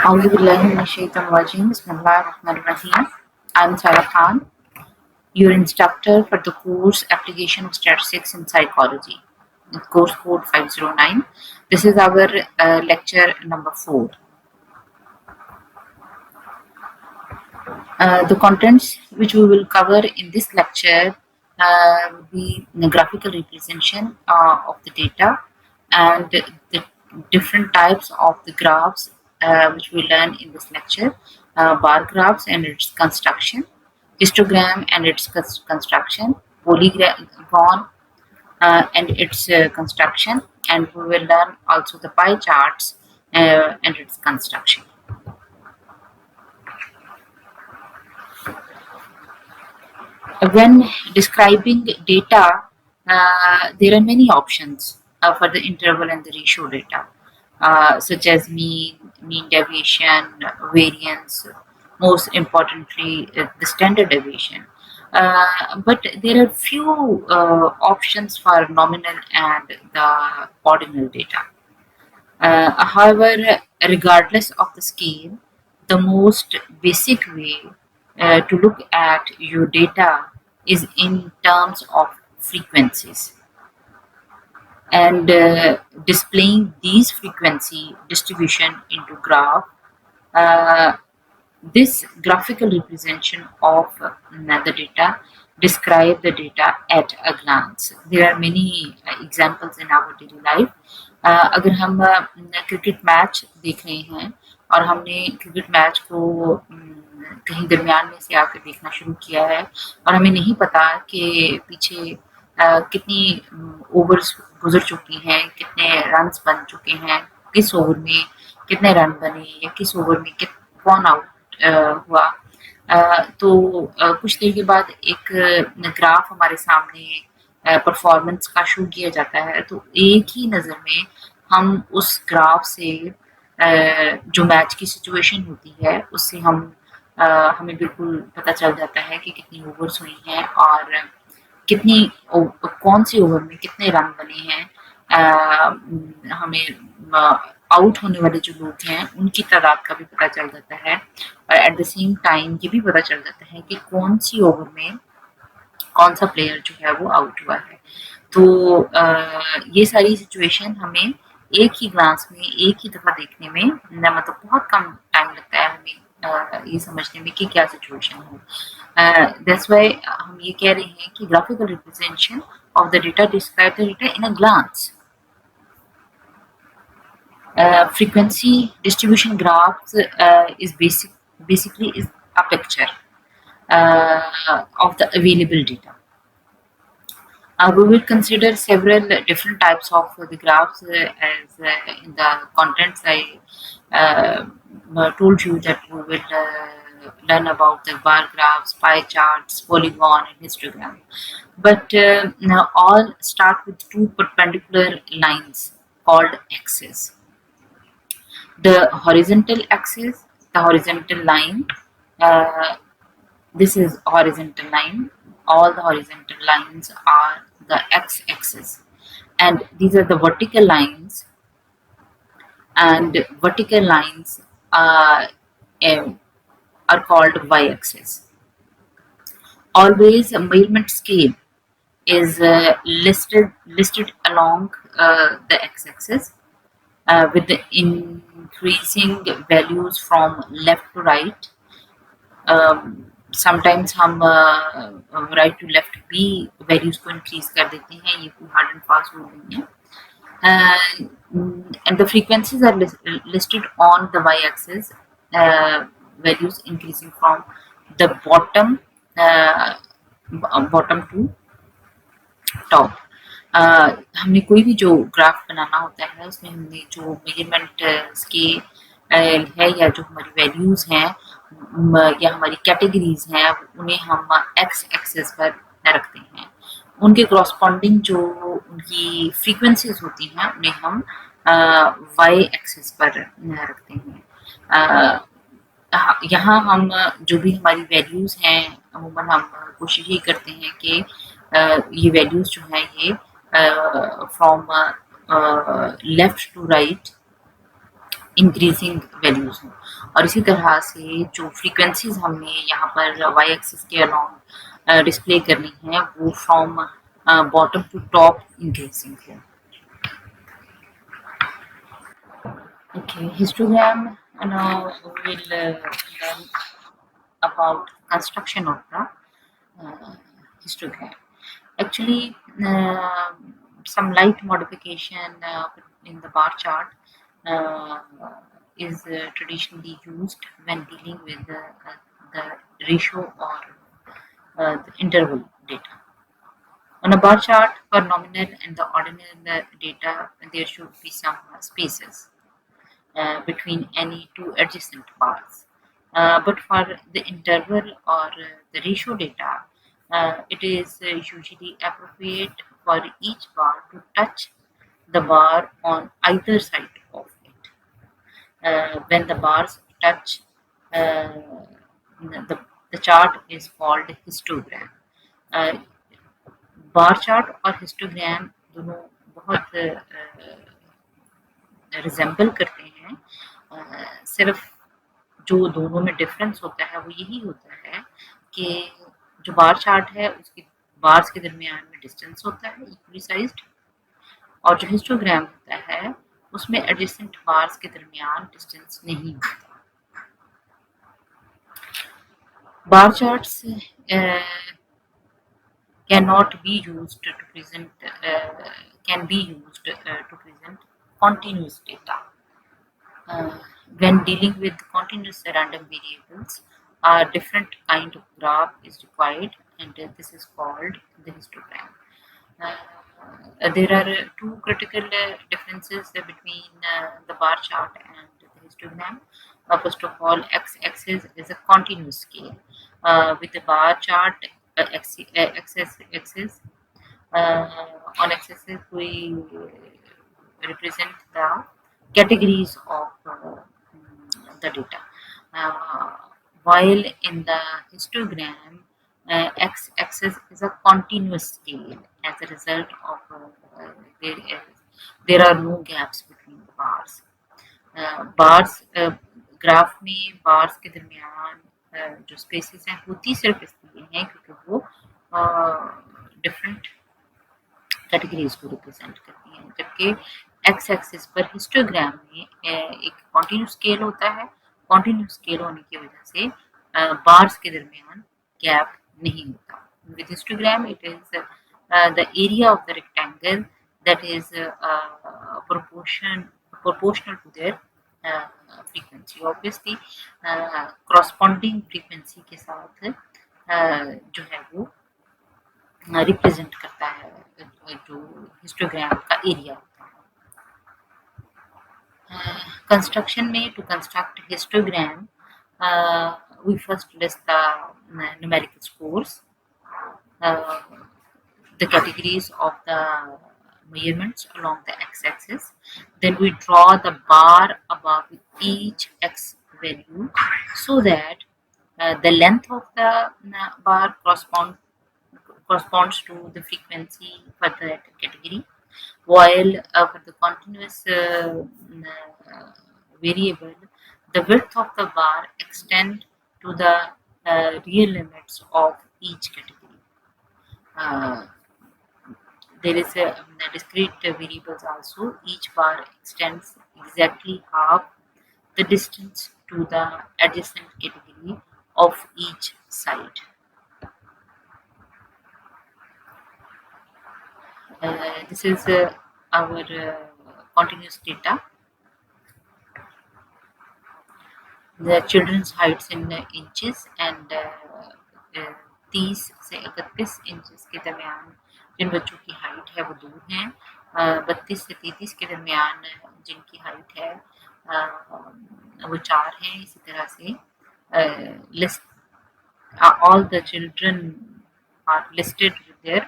أعوذ بالله من الشيطان الرجيم. Bismillahirrahmanirrahim. I'm Sarah Khan, your instructor for the course Application of Statistics in Psychology, with course code 509. This is our lecture number 4. The contents which we will cover in this lecture will be the graphical representation of the data and the different types of the graphs which we learn in this lecture, bar graphs and its construction, histogram and its construction, polygon and its construction, and we will learn also the pie charts and its construction. When describing data, there are many options for the interval and the ratio data, such as mean deviation, variance, most importantly, the standard deviation. But there are few options for nominal and the ordinal data. However, regardless of the scale, the most basic way to look at your data is in terms of frequencies, and displaying these frequency distribution into graph. Uh, this graphical representation of the data describe the data at a glance. There are many examples in our daily life. अगर हम cricket match देख रहे हैं और हमने cricket match को कहीं दरमियान में से आकर देखना शुरू किया है और हमें नहीं पता कि पीछे कितनी ओवर्स गुजर चुकी हैं, कितने रन्स बन चुके हैं, किस ओवर में कितने रन बने या किस ओवर में कौन आउट हुआ, तो कुछ देर के बाद एक ग्राफ हमारे सामने परफॉर्मेंस का शो किया जाता है, तो एक ही नज़र में हम उस ग्राफ से जो मैच की सिचुएशन होती है उससे हमें बिल्कुल पता चल जाता है कि कितनी ओवर्स हुई हैं और कौन सी ओवर में कितने रन बने हैं। हमें आउट होने वाले जो लोग हैं उनकी तादाद का भी पता चल जाता है और एट द सेम टाइम ये भी पता चल जाता है कि कौन सी ओवर में कौन सा प्लेयर जो है वो आउट हुआ है। तो ये सारी सिचुएशन हमें एक ही ग्लांस में एक ही दफ़ा देखने में मतलब बहुत कम टाइम लगता है हमें ये समझने में कि क्या सिचुएशन हो। दैट्स व्हाई हम ये कह रहे हैं कि graphical representation of the data describe the data in a glance. Frequency distribution graphs is basically is a picture of the available data. We will consider several different types of the graphs as in the contents I told you that we will learn about the bar graphs, pie charts, polygon and histogram. But now all start with two perpendicular lines called axes. The horizontal axis, the horizontal line, this is horizontal line. All the horizontal lines are the x-axis, and these are the vertical lines, and vertical lines are called y-axis. Always a measurement scale is listed along the x-axis with the increasing values from left to right. Sometimes हम right to left भी values को increase कर देते हैं, ये कोई hard and fast rule नहीं है. And the frequencies are listed on the y axis, values increasing from the bottom to top. हमने कोई भी जो ग्राफ बनाना होता है उसमें हमने जो मेजरमेंट स्केल है या जो हमारी वैल्यूज हैं या हमारी कैटेगरीज हैं उन्हें हम एक्स एक्सिस पर रखते हैं. उनके क्रॉसपॉन्डिंग जो उनकी फ्रीक्वेंसीज होती हैं उन्हें हम वाई एक्सिस पर रखते हैं. यहाँ हम जो भी हमारी वैल्यूज हैं अमूमन हम कोशिश ये करते हैं कि ये वैल्यूज जो हैं ये from left to right increasing values हों। और इसी तरह से जो फ्रीक्वेंसीज हमने यहाँ पर वाई एक्सिस के अलॉन्ग डिस्प्ले करनी है वो from bottom to top increasing है। Okay, histogram now will learn about construction of the histogram. Actually, some light modification in the bar chart uh, is traditionally used when dealing with the ratio or the interval data. On a bar chart, for nominal and the ordinal data, there should be some spaces between any two adjacent bars. But for the interval or the ratio data, it is usually appropriate for each bar to touch the bar on either side of it. When the bars touch, uh, the, the chart is called histogram. Uh, bar chart और histogram दोनों बहुत resemble करते हैं। सिर्फ जो दोनों में difference होता है वो यही होता है कि जो बार चार्ट है उसकी बार्स के दरमियान में डिस्टेंस होता है इक्वली साइज्ड, और जो हिस्टोग्राम होता है उसमें एडजेसेंट बार्स के दरमियान डिस्टेंस नहीं होता। बार charts cannot be used to present can be used to present continuous data. Uh, when dealing with continuous random variables, a different kind of graph is required, and this is called the histogram. There are two critical differences between the bar chart and the histogram. First of all, x-axis is a continuous scale. With the bar chart, x-axis on x-axis we represent the categories of the data. Uh, while in the histogram, x-axis is a continuous scale. As a result of there are no gaps between the bars. Bars graph में bars के दरमियान जो spaces हैं होती सिर्फ इसलिए हैं क्योंकि वो डिफरेंट कैटेगरीज को रिप्रेजेंट करती हैं, जबकि एक्स एक्सिस पर हिस्टोग्राम में एक कॉन्टिन्यूस स्केल होता है। कॉन्टिन्यूस स्केल होने की वजह से बार्स के दरमियान गैप नहीं होता। With histogram it is the area of the rectangle that is proportional to their frequency. Obviously, corresponding frequency के साथ जो है वो रिप्रेजेंट करता है जो हिस्टोग्राम का एरिया होता है। कंस्ट्रक्शन में to construct histogram we first list the numerical scores, the categories of the measurements along the x-axis. Then we draw the bar above each x value so that the length of the bar corresponds to the frequency for that category, while for the continuous variable, the width of the bar extend to the real limits of each category. There is a discrete variables also. Each bar extends exactly half the distance to the adjacent category of each side. This is our continuous data. The children's heights in inches and 30 से 31 inches के दरमियान जिन बच्चों की height है वो 2 हैं, 32 से 33 के दरमियान जिनकी हाइट है वो 4 हैं। इसी तरह से list all the children are listed with their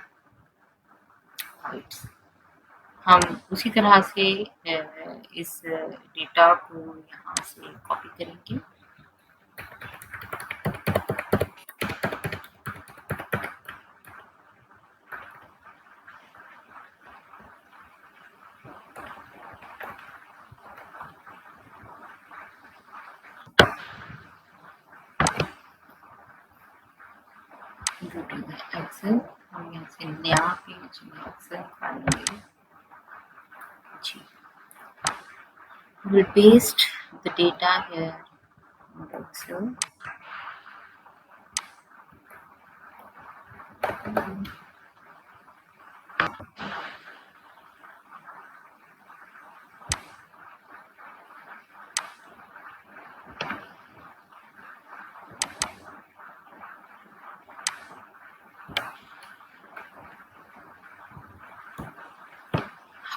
heights. हम उसी तरह से इस डेटा को यहाँ से कॉपी करेंगे। go to the Excel, हम यहाँ से नया पेज में Excel निकालेंगे जी. We'll paste the data here in the Excel.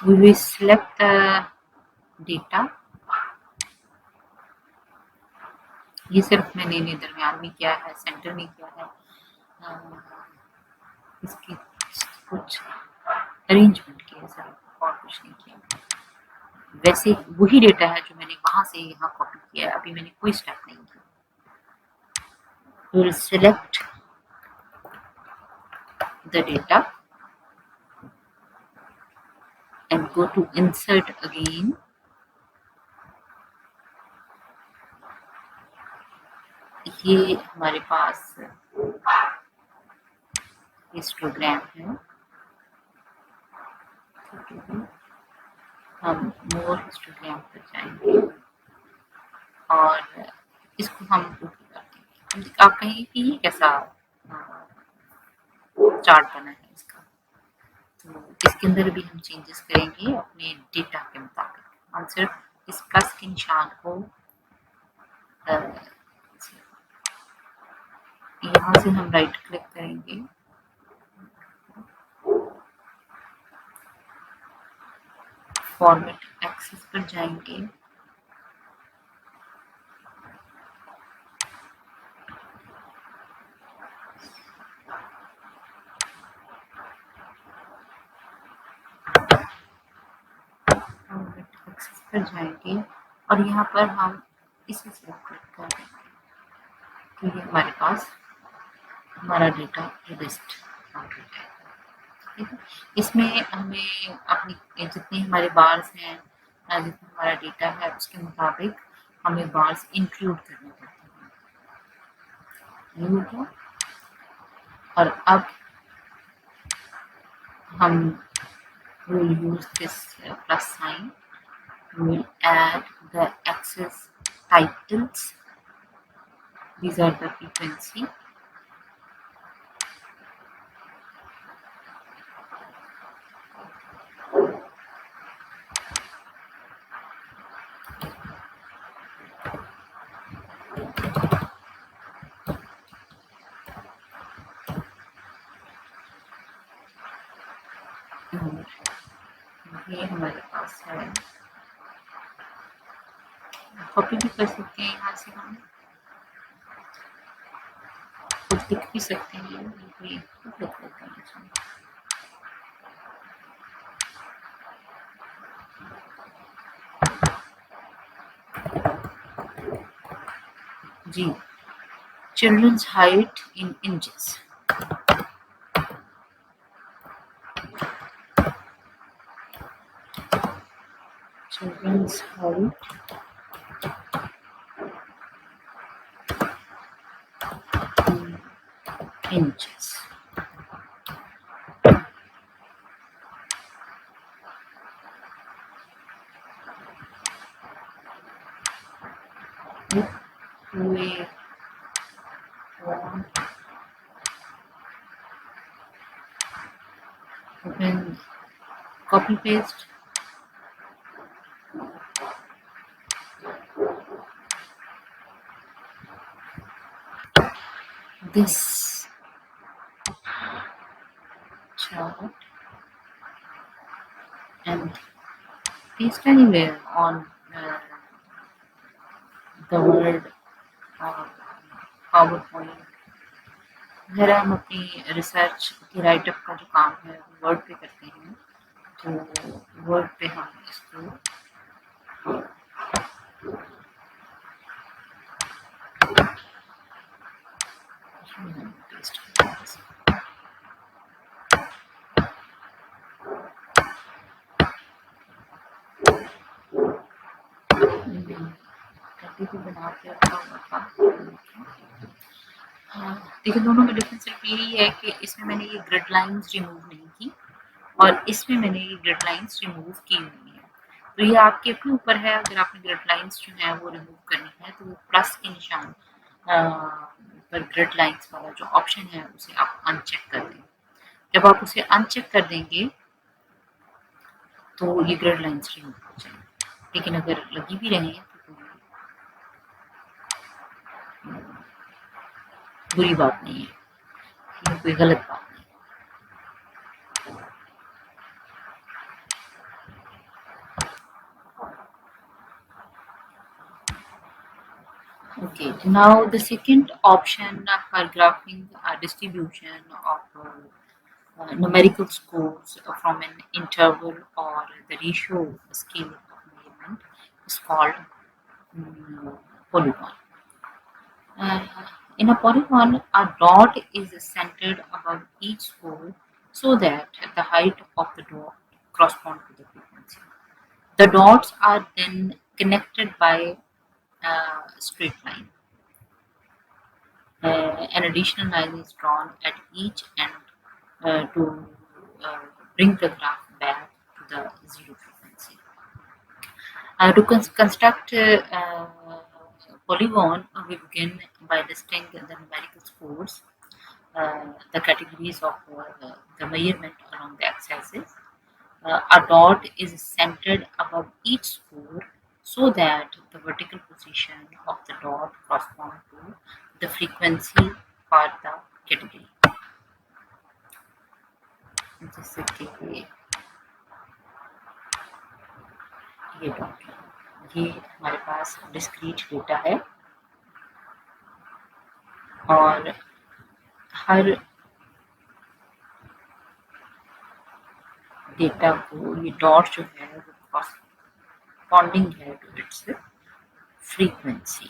We will select the data. ये सिर्फ मैंने दरमियान में किया है, सेंटर में किया है, इसकी कुछ अरेंजमेंट किया सिर्फ और कुछ नहीं किया. वैसे वही डेटा है जो मैंने वहां से यहाँ कॉपी किया है, अभी मैंने कोई स्टेप नहीं किया. We will select the data and go to insert again. ये हमारे पास हिस्टोग्राम है. हम मोर हिस्टोग्राम पर जाएंगे और इसको हम कॉपी कर देंगे. आप कहेंगे कि ये कैसा चार्ट बना है इसका, तो इसके अंदर भी हम चेंजेस करेंगे अपने डेटा के मुताबिक. हम सिर्फ इस प्लस के निशान को यहाँ से हम राइट क्लिक करेंगे, फॉर्मेट एक्सेस पर जाएंगे, और यहाँ पर हम इसे सिलेक्ट क्लिक कर देंगे. तो ये हमारे पास हमारा डेटा लिस्ट आ गया है. इसमें हमें अपनी जितने हमारे बार्स हैं, जितना हमारा डेटा है, उसके मुताबिक हमें बार्स इंक्लूड करने पड़ते हैं. ये हो गया. और अब हम will use this plus sign. We will add the axis titles. These are the frequency. ये हमारे पास है. कॉपी भी कर सकते हैं यहाँ से, हम कुछ लिख भी सकते हैं. ये लिख लेते हैं जी. Children's height in inches. Children's height in inches. We want open, copy paste. This chart and paste anywhere on the word PowerPoint. अगर हम अपनी रिसर्च की राइटअप का जो काम है वर्ड पे करते हैं, तो वर्ड पे हम इसको बना के रखा हुआ था. हाँ, देखिए दोनों में डिफरेंस सिर्फ यही है कि इसमें मैंने ये ग्रिड लाइंस रिमूव नहीं की और इसमें मैंने ये ग्रिड लाइंस रिमूव की हुई है। तो ये आपके अपने ऊपर है, अगर आपने ग्रिड लाइंस जो है वो रिमूव करनी है तो वो प्लस के निशान पर ग्रिड लाइंस वाला जो ऑप्शन है उसे आप अनचेक कर दें। जब आप उसे अनचेक कर देंगे तो ये ग्रिड लाइंस रिमूव हो जाएंगे, लेकिन अगर लगी भी रहे तो कोई बुरी बात नहीं है, ये कोई गलत बात नहीं। Okay, now the second option for graphing distribution of numerical scores from an interval or the ratio scale of measurement is called mm, polygon. Uh, in a polygon, a dot is centered above each score so that the height of the dot corresponds to the frequency. The dots are then connected by a straight line. An additional line is drawn at each end to uh, bring the graph back to the zero frequency. To construct polygon, we begin by listing the numerical scores, the categories of the measurement along the x-axis. A dot is centered above each score so that the vertical position of the dot corresponds to the frequency for the category. जैसे कि ये dot, ये हमारे पास discrete data है और हर data को ये dot जो है वो कॉरस्पॉन्डिंग है to its frequency.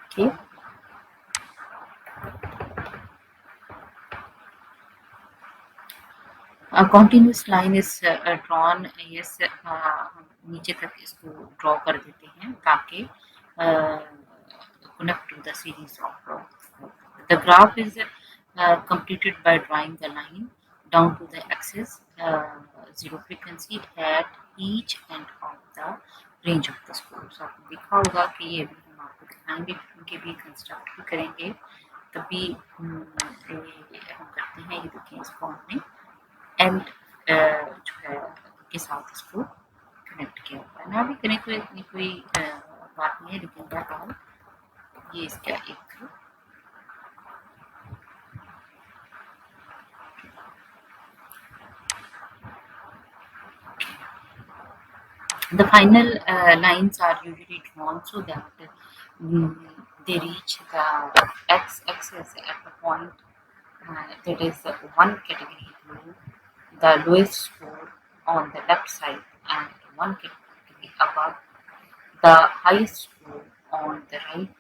Okay, continuous line is drawn, yes हम नीचे तक इसको ड्रॉ कर देते हैं ताकि connect to the series of the graph is completed by drawing the line down to the axis zero frequency at each end of the range of the score. So आपने देखा होगा कि ये भी हम आपको दिखाएंगे, उनके भी कंस्ट्रक्ट भी करेंगे, तभी ये हम करते हैं। ये देखिए इसको हमने एंड जो है के साथ इसको कनेक्ट किया हुआ है। ना भी कनेक्ट हुए इतनी कोई बात नहीं है, लेकिन बहरहाल ये इसका एक the final lines are usually drawn so that mm, they reach the x-axis at the point that is one category below the lowest score on the left side and one category above the highest score on the right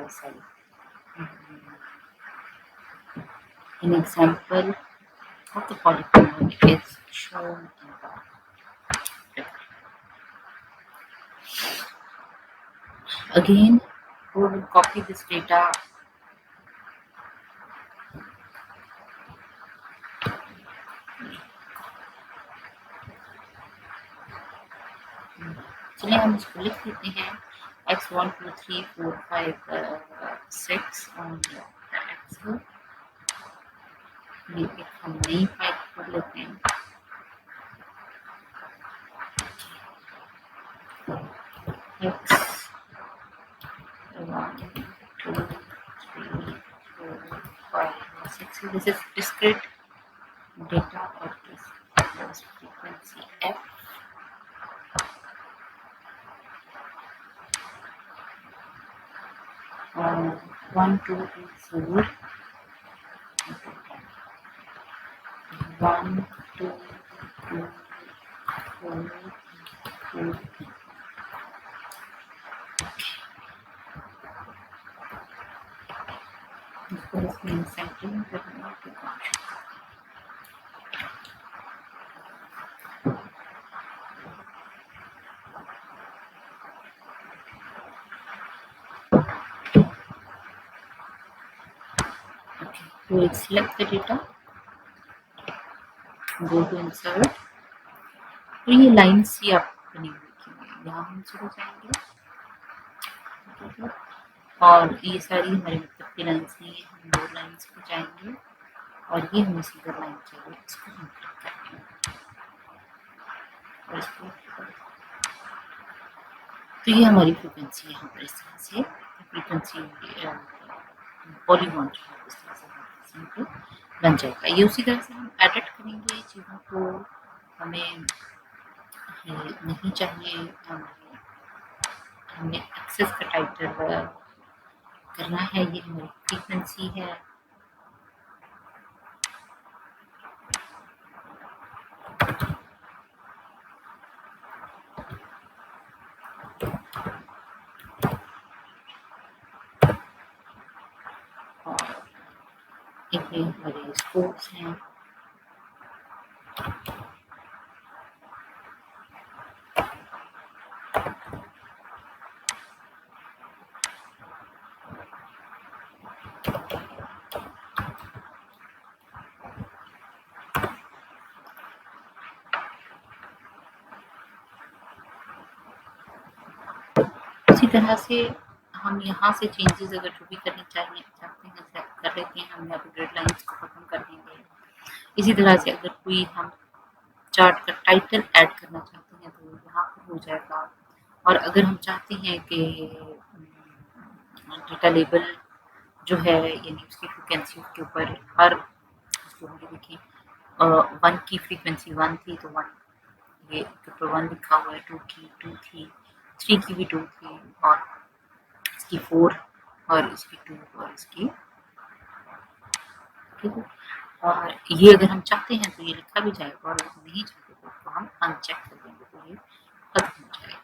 side. An example of the polygon is shown in the figure. Again, we will copy this data चलिए हम इसको लिख देते हैं x 1 2 3 4 5 6 on the axle। ये एक हम नई फाइल खोल लेते हैं। x 1 2 3 4 5 6, this is discrete data of this frequency f। 1 2 3 4 1 2 3 4 4 इसको इसमें सेंटिंग करना है। We will select the data, go to insert, तो ये लाइन सी आप बनी हुई देखेंगे, यहाँ हम शुरू जाएंगे और ये सारी हमारे मतलब की लाइन्स नहीं है, हम दो लाइन्स पे जाएंगे और ये हमें सीधा लाइन चाहिए, इसको हम क्लिक करेंगे और इसको तो ये हमारी फ्रीक्वेंसी यहाँ पर इस तरह से फ्रीक्वेंसी पॉलीगॉन जो है इस तरह से बन जाएगा। ये उसी तरह से हम एडिट करेंगे चीज़ों को, हमें ये नहीं चाहिए, हमें एक्सेस का टाइटल करना है, ये हमारी फ्रीक्वेंसी है। और ये हमारे स्कोप्स हैं, इसी तरह से हम यहाँ से चेंजेस अगर जो भी करने चाहिए चाहते हैं सेलेक्ट कर लेते हैं, हम यहाँ पे ग्रिड लाइंस को खत्म कर देंगे। इसी तरह से अगर कोई हम चार्ट का टाइटल ऐड करना चाहते हैं तो यहाँ पर हो जाएगा, और अगर हम चाहते हैं कि डेटा लेबल जो है यानी उसकी फ्रीक्वेंसी के ऊपर हर देखिए 1 की फ्रीक्वेंसी 1 थी तो 1 ये ऊपर 1 लिखा हुआ है, 2 की 2 थी, 3 की भी 2 थी और इसकी 4 और इसकी 2 और इसकी, ठीक है। और ये अगर हम चाहते हैं तो ये लिखा भी जाएगा और अगर नहीं चाहते तो उसको हम अनचेक कर देंगे तो ये खत्म हो जाएगा,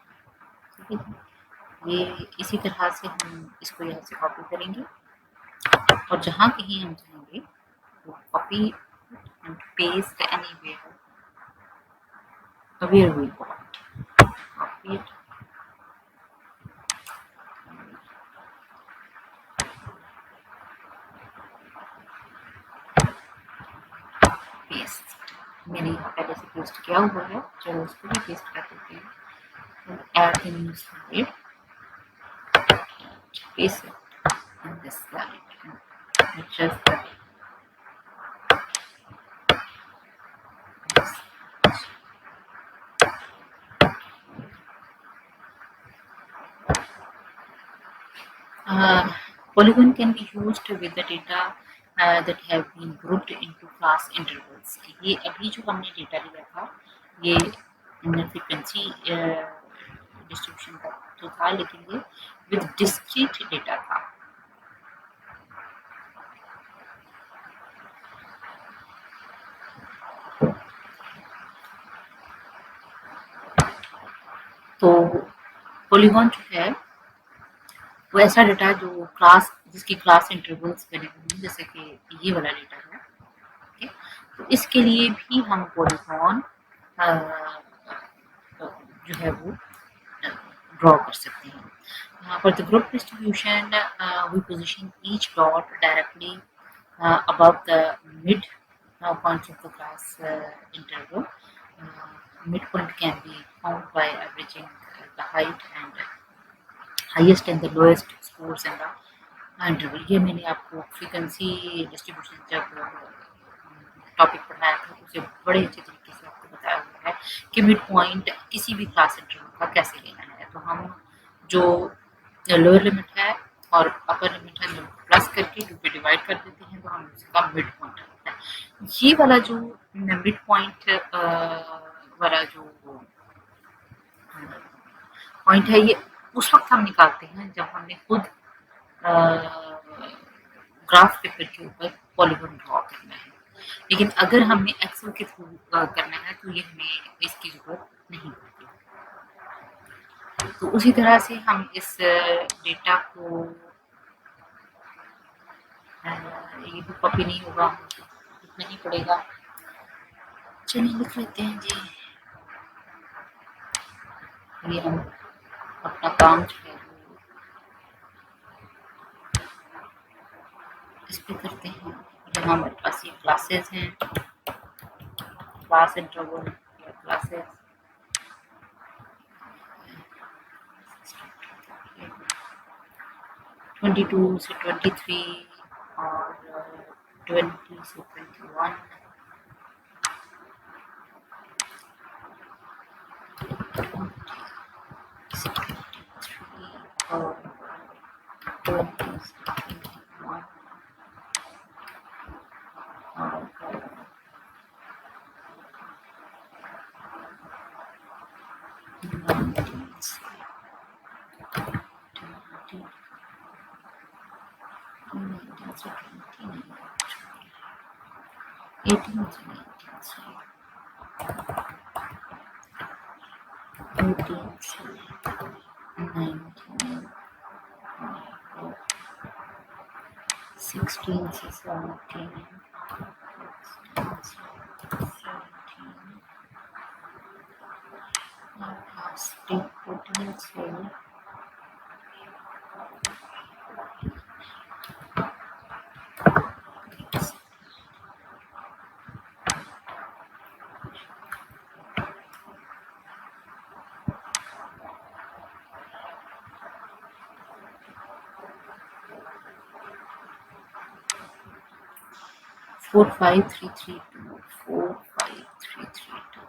ठीक है। ये इसी तरह से हम इसको यहाँ से कॉपी करेंगे और जहाँ कहीं हम चाहेंगे वो copy and paste anywhere where we want, copy it, paste. मैंने यहाँ पहले से पेस्ट किया हुआ है, चलो उसको भी पेस्ट कर देते हैं, add the new slide, paste in this slide, adjust the polygon can be used with the data that have been grouped into class intervals। ये अभी जो हमने डेटा लिया था ये फ्रीक्वेंसी डिस्ट्रीब्यूशन का तो था, लेकिन ये विद डिस्क्रीट डेटा था। तो पॉलीगॉन जो है वो ऐसा डेटा जो क्लास जिसकी क्लास इंटरवल्स बने हुए हैं, जैसे कि ये वाला डेटा है, ठीक है। तो इसके लिए भी हम पॉलीगॉन जो है वो ड्रॉ कर सकते हैं। For the group distribution, we position each dot directly above the mid points of the class interval. Midpoint can be found by averaging the height and highest and the lowest scores in the interval। ये मैंने आपको frequency distribution जब topic पढ़ाया था उसे बड़े अच्छे तरीके से आपको बताया हुआ है कि मिड पॉइंट किसी भी क्लास इंटरवल का कैसे लेना है। तो हम जो लोअर लिमिट है और अपर लिमिट है प्लस करके 2 पे डिवाइड कर देते हैं तो हम उसका मिड पॉइंट आता है। ये वाला जो मिड पॉइंट वाला जो पॉइंट है ये उस वक्त हम निकालते हैं जब हमने खुद ग्राफ पेपर के ऊपर पॉलीगॉन ड्रॉ करना है, लेकिन अगर हमने एक्सेल के थ्रू करना है तो ये हमें इसकी जरूरत नहीं होती। तो उसी तरह से हम इस डेटा को ये भी कॉपी नहीं होगा, लिखना ही पड़ेगा। चलिए लिख लेते हैं जी, ये हम अपना काम जो है इस पे करते हैं। यहाँ हमारे पास ये क्लासेस हैं, क्लास इंटरवल या क्लासेस 22 से 23 और 20 से 21 और 20 से 21 और 19 से 20 19 से 20 18 से 19 से 18 से 19 16 से 17 17 14 से 45332 45332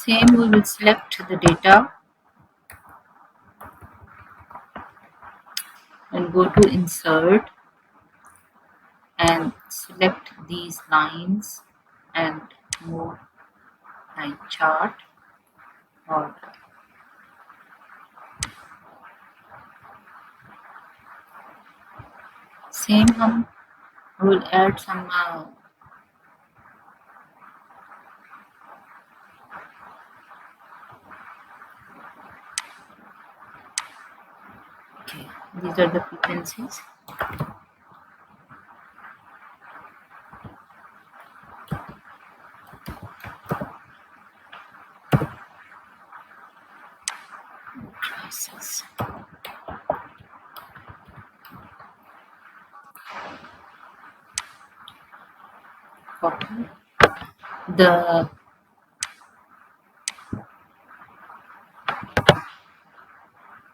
Same, we will select the data and go to insert and select these lines and move line chart or same हम will add some okay, these are the frequencies. Crisis. Copy the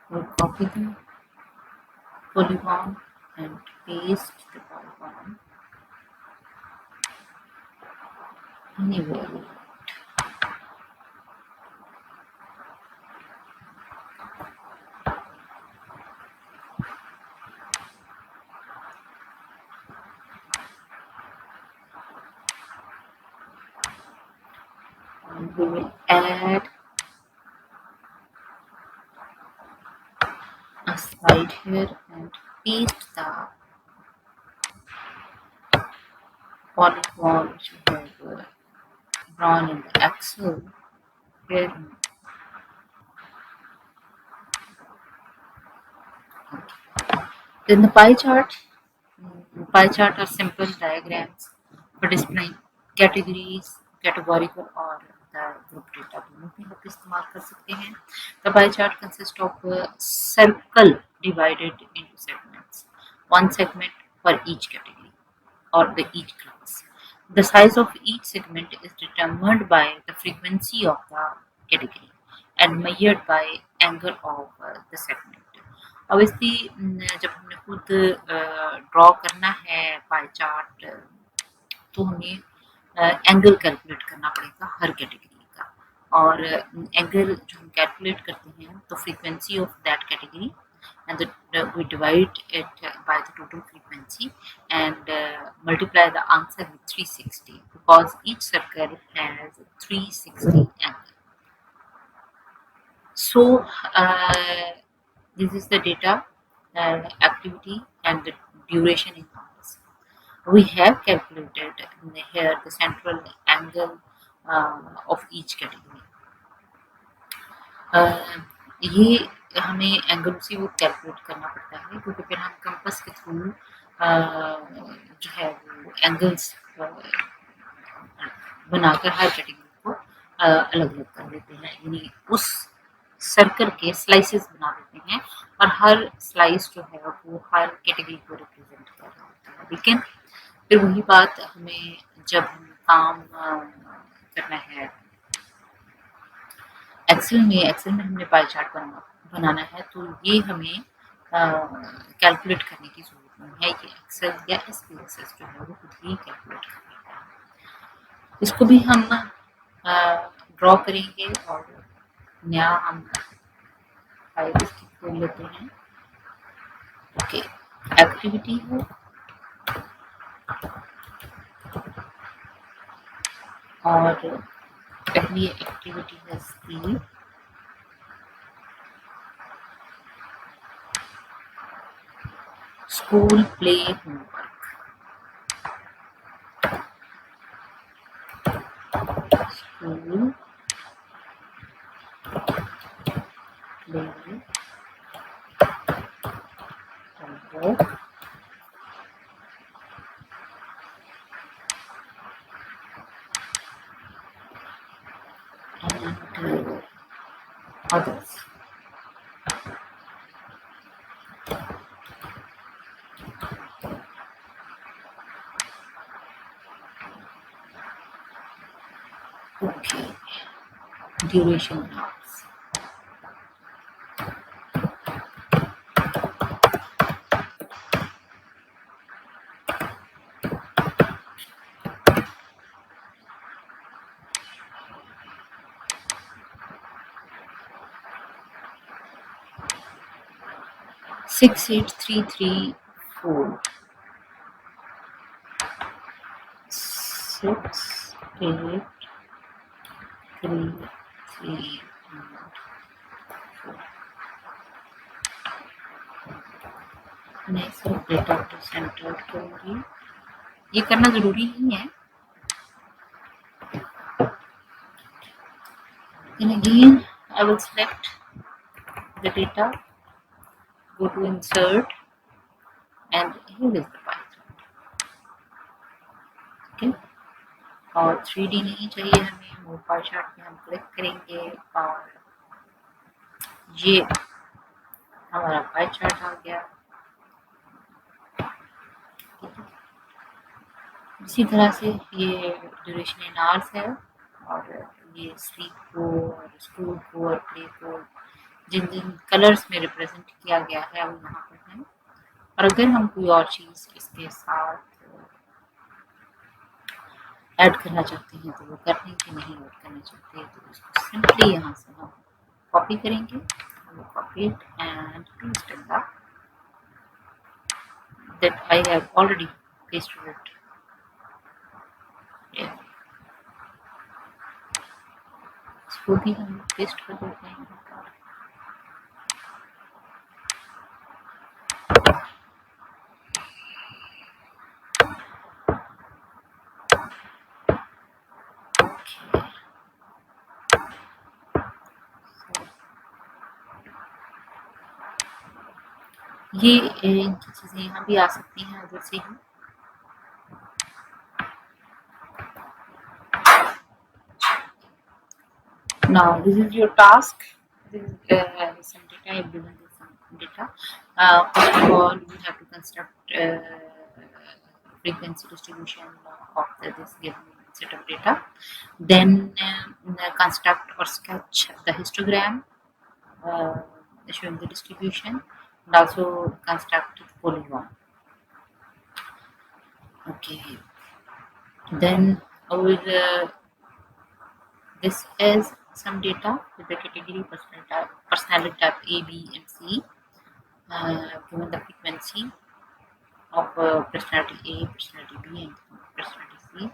we'll copy the polygon and paste the polygon anywhere. And we will add a slide here and paste the polygon which we have drawn in the Excel here. Then the pie chart. Pie chart are simple diagrams for displaying categories, categorical और the group data दोनों भी आप इस्तेमाल कर सकते हैं. The pie chart consists of a circle divided into segments, one segment for each category or the each class. The size of each segment is determined by the frequency of the category and measured by angle of the segment. Obviously, जब हमने खुद draw करना है pie chart तो हमें angle calculate करना पड़ेगा हर category का और एंगल जो हम कैलकुलेट करते हैं तो frequency of that category and we divide it by the total frequency and multiply the answer with 360 because each circle has 360 angle. So this is the data activity and the duration in hours. We have calculated here the central angle of each category. अ, ये हमें angle उसी वक़्त calculate करना पड़ता है क्योंकि फिर हम कंपास के थ्रू जो है वो एंगल्स बनाकर हर कैटेगरी को अलग-अलग कर देते हैं। यानी उस सर्कल के स्लाइसेस बना देते हैं और हर स्लाइस जो है वो हर कैटेगरी को रिप्रेजेंट कर रहा होता है। लेकिन फिर वही बात हमें जब हम काम करना है एक्सेल में हमने पाई चार्ट बनाना है तो ये हमें कैलकुलेट करने की ज़रूरत नहीं है। ये एक्सेल या एसपीएसएस जो है वो खुद ही कैलकुलेट कर लेता है। इसको भी हम ड्रॉ करेंगे और नया हम फाइल इसकी खोल लेते हैं। ओके, एक्टिविटी है और पहली एक्टिविटी है इसकी school play homework. School play homework and others. Okay, duration hours. Six, 8, 3, 3, 4. 6, 8, 3, 3, 4. मैं सिर्फ डेटा को सेंटर करूँगी। ये करना ज़रूरी नहीं है। Then again, I will select the data, go to insert, and here is the Python. Okay. और 3D नहीं चाहिए हमें, मूव पाई चार्ट पे हम क्लिक करेंगे और ये हमारा पाई चार्ट आ गया। इसी तरह से ये ड्यूरेशन इन आवर्स है और ये स्लीप को और स्कूल को और प्ले को जिन जिन कलर्स में रिप्रेजेंट किया गया है वो यहाँ पर है। और अगर हम कोई और चीज़ इसके साथ ऐड करना चाहते हैं तो वो कर लेंगे, नहीं ऐड करना चाहते हैं तो इसको सिंपली यहाँ से हम कॉपी करेंगे। Copy it and paste in the that I have already pasted it here. इसको भी हम पेस्ट कर देते हैं यहाँ पर। ये इनकी चीज़ें यहाँ भी आ सकती हैं उधर से ही। Now this is your task. This is some data. I've given you some data. First of all, you have to construct frequency distribution of this given set of data. Then construct or sketch the histogram showing the distribution, and also construct the polygon. Okay. Then I will this is some data with the category personality type A, B, and C. Given the frequency of personality A, personality B, and personality C,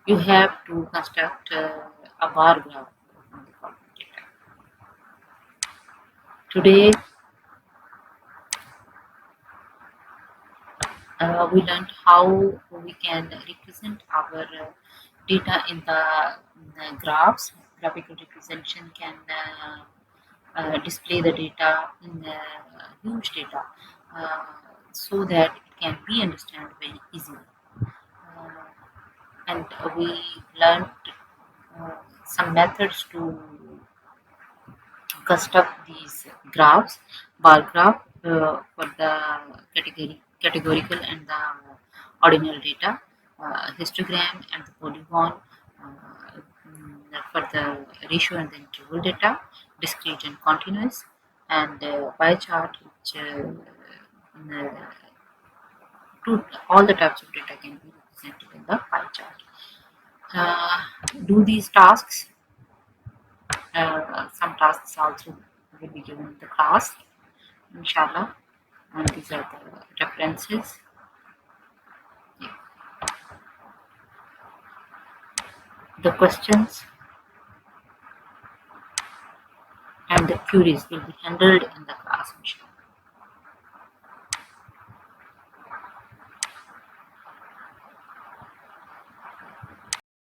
you have to construct a bar graph from the following data. Today, we learned how we can represent our data in the graphs. Graphical representation can display the data in huge data uh, so that it can be understood very easily. Uh, and we learned uh, some methods to construct these graphs, bar graph for the categorical and the ordinal data, histogram and the polygon for the ratio and the interval data, discrete and continuous, and pie chart which to all the types of data can be represented in the pie chart. Uh, do these tasks. Some tasks also will be given in the class, inshallah. And these are the references. Yeah. The questions and the queries will be handled in the class, inshallah.